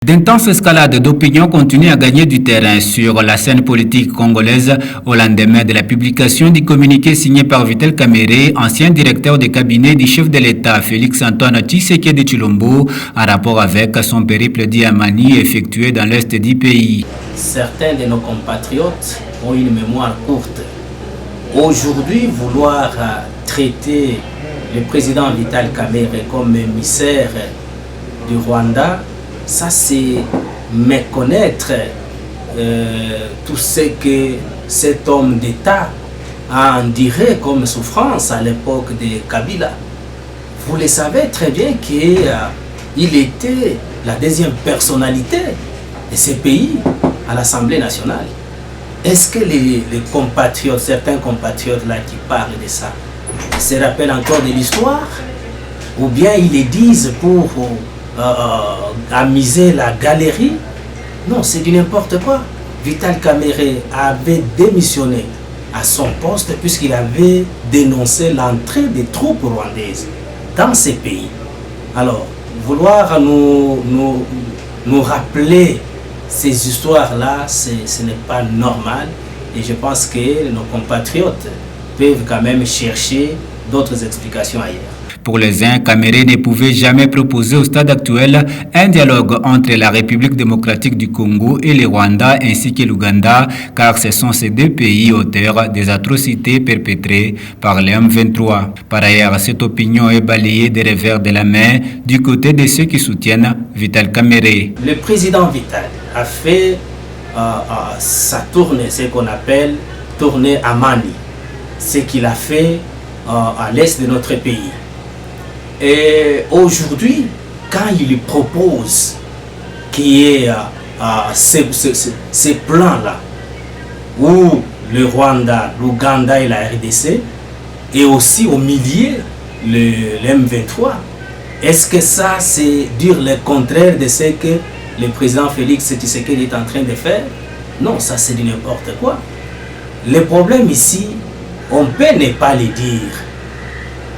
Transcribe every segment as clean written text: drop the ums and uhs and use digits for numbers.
D'intenses escalades d'opinion continuent à gagner du terrain sur la scène politique congolaise au lendemain de la publication du communiqué signé par Vital Kamerhe, ancien directeur de cabinet du chef de l'État Félix-Antoine Tshisekedi Tshilombo, en rapport avec son périple d'Iamani effectué dans l'est du pays. Certains de nos compatriotes ont une mémoire courte. Aujourd'hui, vouloir traiter le président Vital Kamerhe comme émissaire du Rwanda, ça c'est méconnaître tout ce que cet homme d'État a enduré comme souffrance à l'époque de Kabila. Vous le savez très bien qu'il était la deuxième personnalité de ce pays à l'Assemblée nationale. Est-ce que les compatriotes, certains compatriotes là qui parlent de ça, se rappellent encore de l'histoire? Ou bien ils le disent pour amuser la galerie? Non, c'est du n'importe quoi. Vital Kamerhe avait démissionné à son poste puisqu'il avait dénoncé l'entrée des troupes rwandaises dans ces pays. Alors, vouloir nous rappeler ces histoires-là, ce n'est pas normal. Et je pense que nos compatriotes peuvent quand même chercher d'autres explications ailleurs. Pour les uns, Kamerhe ne pouvait jamais proposer au stade actuel un dialogue entre la République démocratique du Congo et le Rwanda ainsi que l'Ouganda, car ce sont ces deux pays auteurs des atrocités perpétrées par les M23. Par ailleurs, cette opinion est balayée des revers de la main du côté de ceux qui soutiennent Vital Kamerhe. Le président Vital a fait sa tournée, ce qu'on appelle tournée à Mani, ce qu'il a fait à l'est de notre pays. Et aujourd'hui, quand il propose qu'il y ait ces plans-là, où le Rwanda, l'Ouganda et la RDC, et aussi au milieu le M23, est-ce que ça c'est dire le contraire de ce que le président Félix Tshisekedi est en train de faire? Non, ça c'est du n'importe quoi. Le problème ici, on peut ne pas le dire.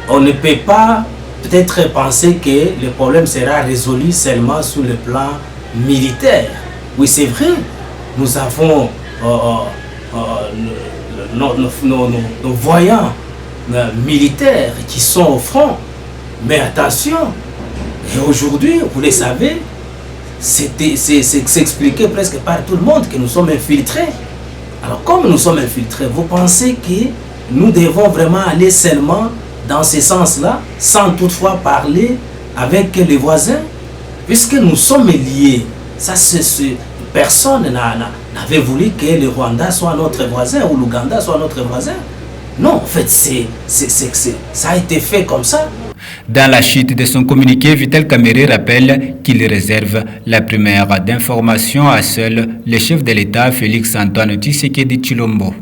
On ne peut pas peut-être penser que le problème sera résolu seulement sur le plan militaire. Oui, c'est vrai, nous avons nos voyants militaires qui sont au front. Mais attention, et aujourd'hui, vous le savez, c'est expliqué presque par tout le monde que nous sommes infiltrés. Alors comme nous sommes infiltrés, vous pensez que nous devons vraiment aller seulement dans ce sens-là, sans toutefois parler avec les voisins, puisque nous sommes liés. Ça, personne n'avait voulu que le Rwanda soit notre voisin ou l'Ouganda soit notre voisin. Non, en fait, ça a été fait comme ça. Dans la chute de son communiqué, Vital Kamerhe rappelle qu'il réserve la première d'information à seul le chef de l'État Félix-Antoine Tshisekedi Tshilombo.